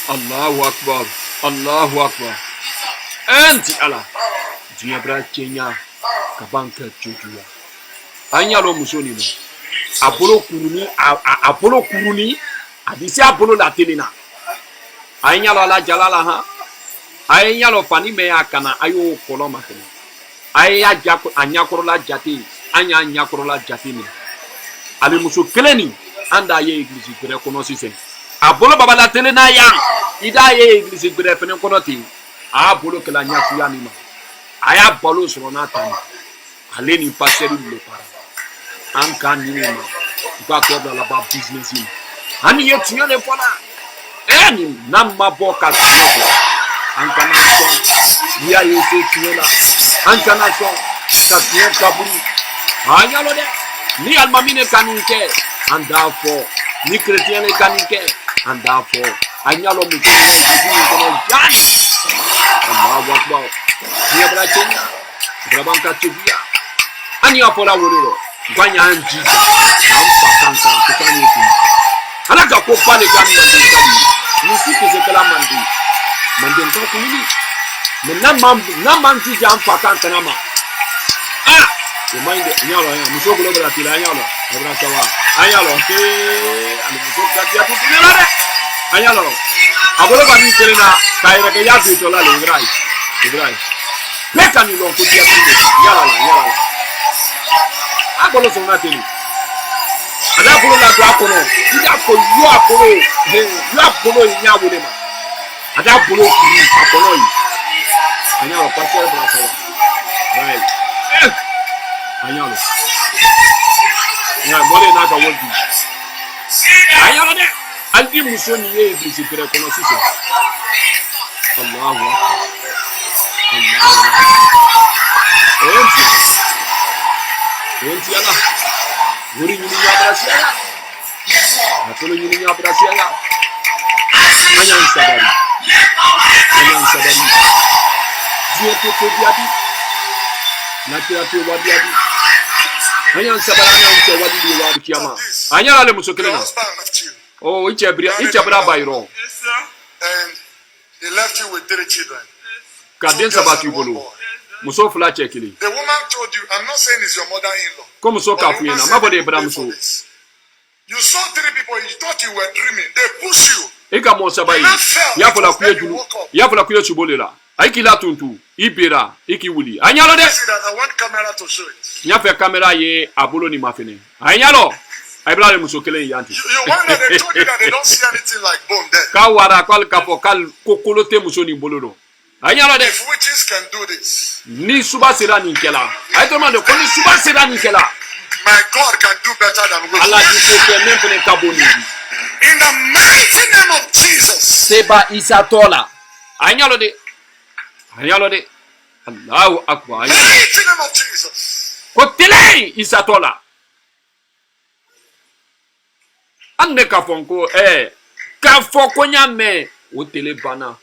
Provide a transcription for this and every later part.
Allahu Akbar. Allahu Akbar. Enti ala. Diabra Kenya. Kabanka Chutua. Anyalo musoni no. Apollo kuruni. Adisi Apollo la telena. Anyalo la jalala ha. Anyalo fani me akana ayo koloma kene. Aya jako anyakoro la jati. Anya anyakoro la jati ni. Ali muso keleni anda ye église gre kono sisen. Apollo baba la telena ya. Ida ye église gre fene kono ti. Apollo kala nyaku ya ni ma. Aya balo so na tani. Ale ni passer le para. Anka ni ma. Ba ko da la ba business ni. Ani ye tuyo le fola. Eni namma boka tuyo. Anka na so. Ya ye se tuyo la. Anka na so. Ta tuyo kaburu. Anya lo de. Ni almamine kanike. And therefore, ni chrétien le kanike. And therefore, anya lo mu kono jan. Allahu Akbar. Dia beracanya. Berabangka tuya. Ani apola woro. Gwanya anji. Ampa kanka kutani ku. Anaka ko pale kami mandi. Musiki zekala mandi. Mandi nka kunini. Na manji jam fakan kanama. Ah! Remind nyalo ya musoko lo bratila nyalo. Bratawa. Anyalo. Ani musoko gatia tu tinelare. Anyalo. Abolo bani kelena kaira ke ya tu tola le ngrai. Ngrai. Peka ni lo kutia tu. Yala. Abolo songa teni. Ada bolo la do akono. Ida ko yo akono. Yo akono nya wole ma. Ada bolo ki akono yi. Anyalo passer bratawa. Right. Anyalo. Ya mole na ka wodi. Anyalo de. Aldi musoni ye église gre kono sise. Allahu Akbar. Enti ala. Guri ni ya brasia. Atolo ni ya brasia. Anyan sabari. Dieu te diadi. Na kira te wadiadi. Anyan sabara na wadi di wadi kiyama. Anyala le musokelena. Oh, Ichabra Bayro. Yes, sir. And he left you with 3 children. Kadien sabatu bolo. Muso fula chekili. The woman told you, I'm not saying it's your mother-in-law. Comme so kafuena, mabode Abraham so. You saw 3 people, you thought you were dreaming. They push you. Eka mo sabai. Ya fola kuye julu. Ya fola kuye chubolela. Aiki la tuntu. Ibera, iki wuli. Anyalo de. I want camera to show it. Nya fe camera ye abolo ni mafene. Anyalo. Abraham musokele yanti. You wonder they told you that they don't see anything like bone there. Kawara kwal kapo kal kokolote musoni bolono. Anyalo de. If witches can do this, Ni suba sera ni kela. Ay to mande ko ni suba sera ni kela. my God can do better than witches. Allah di ko ke même pene kaboni. In the mighty name of Jesus. Seba isatola. Anyalo de. Allahu Akbar. Mighty name of Jesus. Kotele isatola. Ande kafonko kafoko nyame otele bana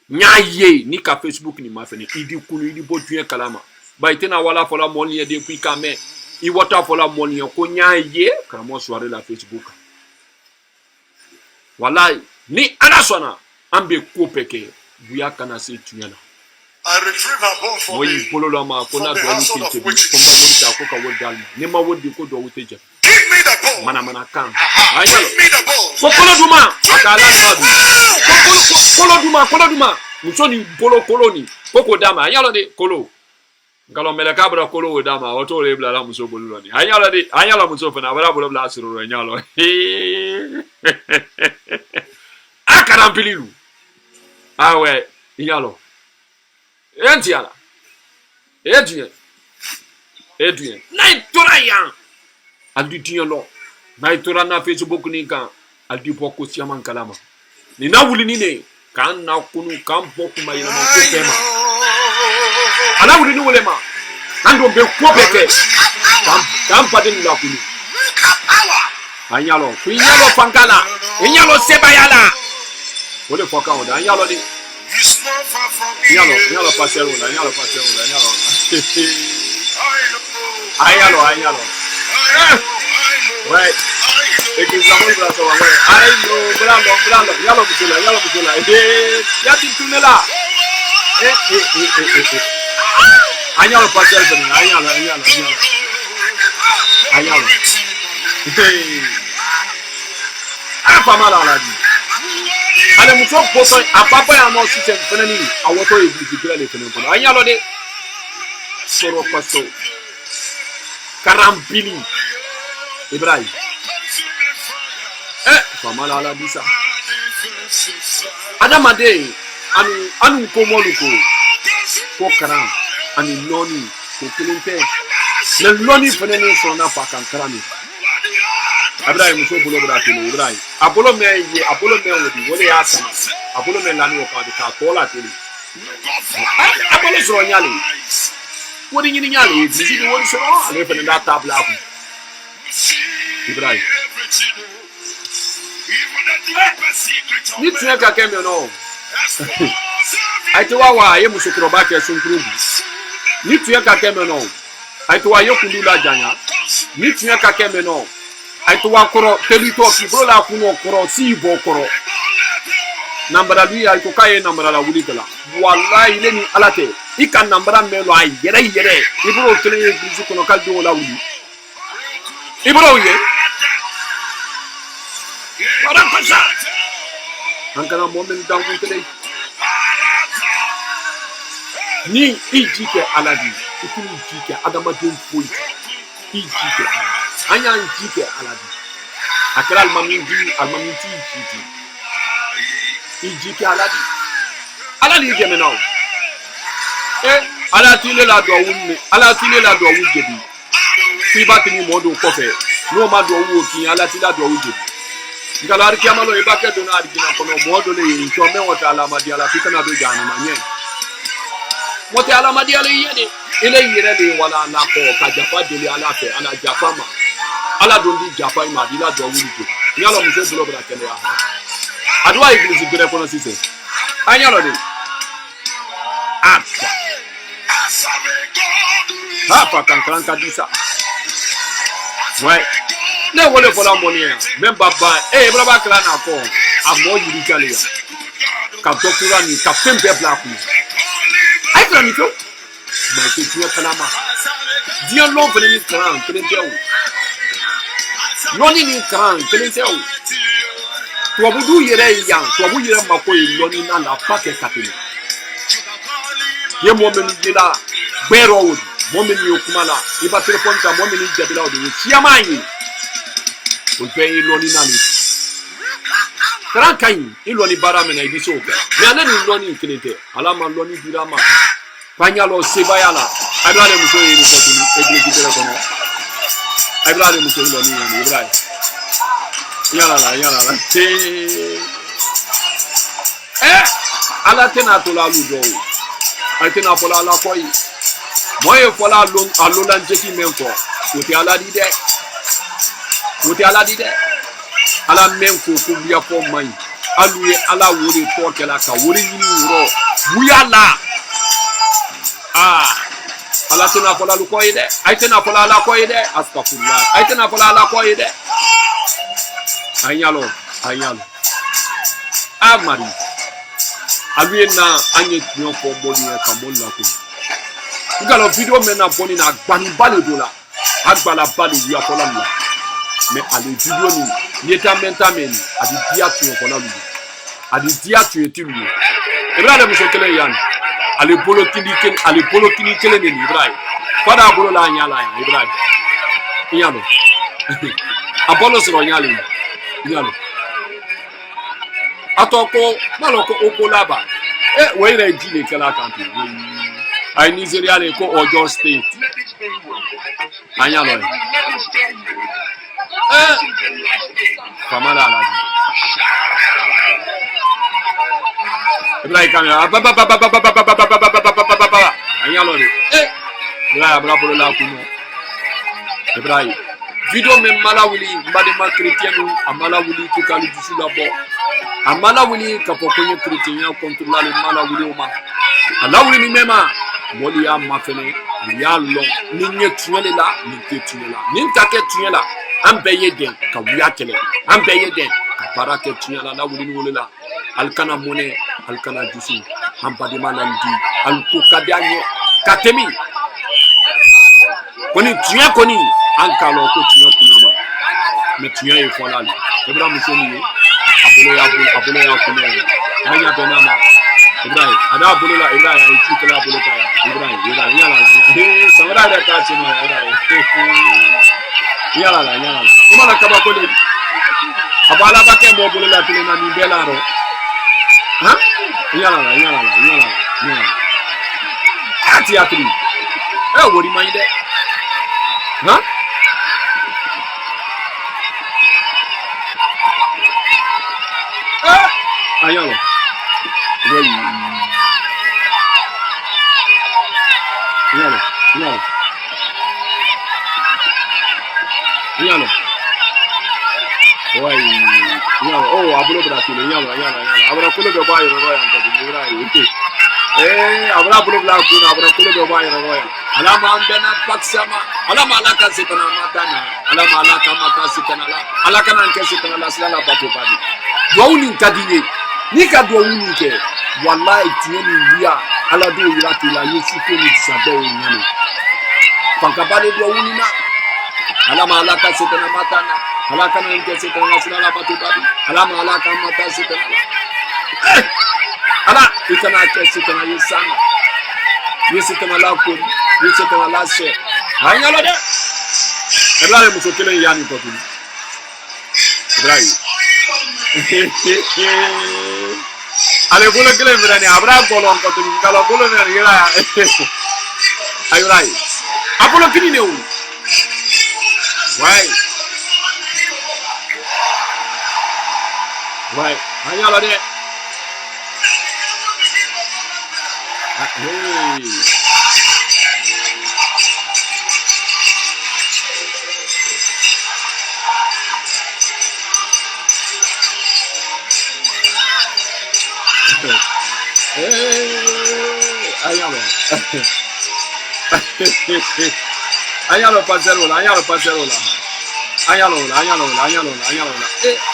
nyaye ni ka Facebook ni mafene idi kunu idi botuye kalama ba itena wala fola moni de puis kame I wata fola moni ko nyaye kamo soirée la Facebook wallahi ni anasona ambe kopeke buya kana se tunyana I retrieve her bone for we pololo ma kona do ni tinte ko ma wonta ko ka wodal ni ma wodi ko do woteje give me the bone. mana kan Give me the bone. Kokolo duma akala madu kolo duma musoni bolo koloni koko dama anyalo de kolo ngalo mele kabra kolo dama oto le bla la muso bolo ni anyalo muso fana bara bolo bla asiro anyalo akara mbililu awe anyalo entiala edien na itora yan aldi tiolo na itora na Facebook ni kan aldi poko siaman kalama ni na wuli ni ne kan na kunu kan poko ma ina ko tema ala wuli ni wole ma ando be ko beke kan padin la kunu anyalo kunyalo pankala anyalo sebayala wole foka oda anyalo di anyalo pasero anyalo anyalo right Église la bonne place, aïe, bravo, yalo musula. Yati tourner là. Agnalo passer venir, agnalo. Ah, pas mal à la vie. Ale muso boso apapa ya no system fenani awoto Église kila le fenani kono. Agnalo de soro paso. Karampili. Ibrahim. Pas mal à la vie ça. Adamade anu komoluko ko karam ani loni ko kelinte le loni fenene sona pa kan karami Ibrahim so bolo bra tele Ibrahim apolo me wodi wole ya sama apolo me lani o pa de ka ko la tele apolo so nyale wodi nyini nyale bisi wodi so ale fenene da table abu Ibrahim ni tuya ka kembe no aitwa wa ye musukuro ba ke sunkuru ni tuya ka kembe no aitwa yo kundula janya ni tuya ka kembe no aitwa koro telito ki bro la kuno koro si bo koro nambara lui aitwa kaye nambara la wuli kala wallahi leni alate ikan nambara melo ay yere ibro tele Église kono kaldo la wuli ibro ye para pasar ankara moment dangu tele ni ijike aladi ikuni ijike adama don foyi ijike anya ijike aladi akala almaminti ijike aladi jeme now ala tile la do wujedi ti batini modo kofe no ma do wo kin ala tile la do wujedi ngalari kiamalo ibake do na arigina kono modo le ncho me wota ala madi ala fikana do jana manye mote ala madi ala yede ile yire le wala na ko ka jafa dele ala fe ala jafa ma ala dondi jafa ma di la do wuli nyalo mse bulo bra kele ya adwa Église gere kono sise anyalo de apa kan kadisa ouais ne wole fola monia même baba braba kala na ko amo yiri kale ya ka dokura ni ka pembe black ni ay kala ni to ma ke tiya kalama dia lo vele ni kran kelenteu loni ni kran kelenteu to budu yere yan to bu yere mako loni na la pake kapini ye mo meni gila gbero wodi mo meni okumala iba telefone ta mo meni jabila wodi siamani o pe loni na ni kran kan iloni bara mena ibiso ope ya na ni loni kelente alama loni dirama panyalo sebayala abrale muso yi ni kotuni Église tere kono abrale muso loni ni Ibrahim yala ala tena to la ludo altena fola la koyi moye fola lon alola njeki menko oti ala dide ala menko ko biya ko mai aluye ala wori to kala ka wori yini wuro buyala ala tena fola lu koyi de aitena fola la koyi de astaghfirullah aitena fola la koyi de anyalo amari aluye na anye tiyon ko boni e ka mon la ko ngalo video mena boni na gbani bale dola agbala bale wi akola mi mais ale video ni yeta mentamen adi dia tiyon ko la lu adi dia tiyon ti lu Ibrahim so kele yan ale bolo kini kele ni Ibrahim pada bolo la nyala ya Ibrahim yalo abolo so nyala yalo atoko maloko okolaba we ire jile kala kampi ai Nigeria le ko Oyo State anyalo kamala ala Ibrahim kamera anyalo Ibrahim bravo la kuno Ibrahim video me malawuli mbade ma chrétien amalawuli ko kali du sulabo amalawuli ka pokonye chrétien ya contrôler le malawuli o ma alawuli ni mema moli ya mafene ya lo ni nye tunyele la ni te tunyela ni take tunyela an bɛɛ ye den ka wuya kɛlɛ an bɛɛ ye den ka baara kɛ tiɲɛ la wuli ni wolo la alikana mɔnɛ alikana dusu an badema la di aliko ka di an ye ka tɛmɛ kɔni tiɲɛ kɔni an k'a lɔn ko tiɲɛ kunnama mɛ tiɲɛ ye fɔla le Ibrahim muso min ye a bolo y'a kunna ye an ɲa bɛn n'a ma Ibrahim a n'a bolo la Ibrahim a ye ci kɛla a bolo ta Ibrahim yala la samara yɛrɛ t'a ci ma Ibrahim yala la i mana kabako de a b'a laban kɛ mɔgɔ bolo la kelen na nin bɛɛ la rɔ han yala la a ti hakili wari man ɲi dɛ han ayalo wai yalo wai yalo oh abulo bratile yalo abra kulo be bayo roya ngadi Ibrahim abra abulo bla kuna abra kulo be bayo roya alama ambena paksama alama alaka sitana matana alama alaka mata sitana la alaka nan ke sitana la sala bato badi dawuni kadine ni ka dawuni ke wallahi tieni wiya ala do yira ke la yesu ko ni sabe nyane pankabale dawuni na alama alaka sitana matana alaka nan ke sitana la sala bato badi alama alaka mata sitana la ala itana ke sitana yesana yesitana la ko yesitana la se hanyalo de Ibrahim muso kelen yani ko tuni Ibrahim ale bolo kelen birani abra bolon ko tuni kala bolo ne gira Ibrahim apolo kini ne wu wai hanyalo de Ayalo pasero la ayalo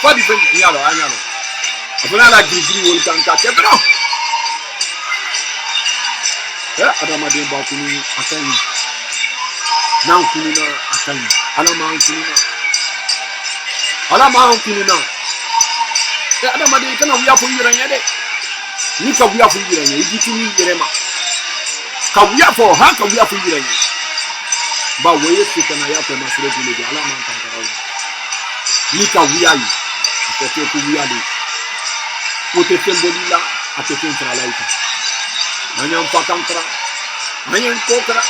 what different ayalo abuna la giri wol kan ka kebro adama de ba kunu akan nan kunu na akan alama kunu na adama de kana wiya ko yiranya de ni ka wuya fu yiranya yi tuni yirema ka wuya fo ha ka wuya fu yiranya ba waye kana ya fa masire dole da alama kan karawo ni ka wuya yi ko te ku wuya de ko te tembolila ate tentra laika nanyam pakantra nanyam kokra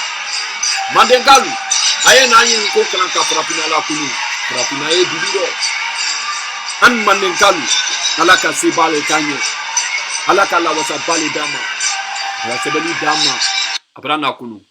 mandengalu aye nanyam kokra ka prapina la kunu prapina e dibido an mandengalu alaka sibale kanye alaka la wasa bale dama la sebeli dama abrana kunu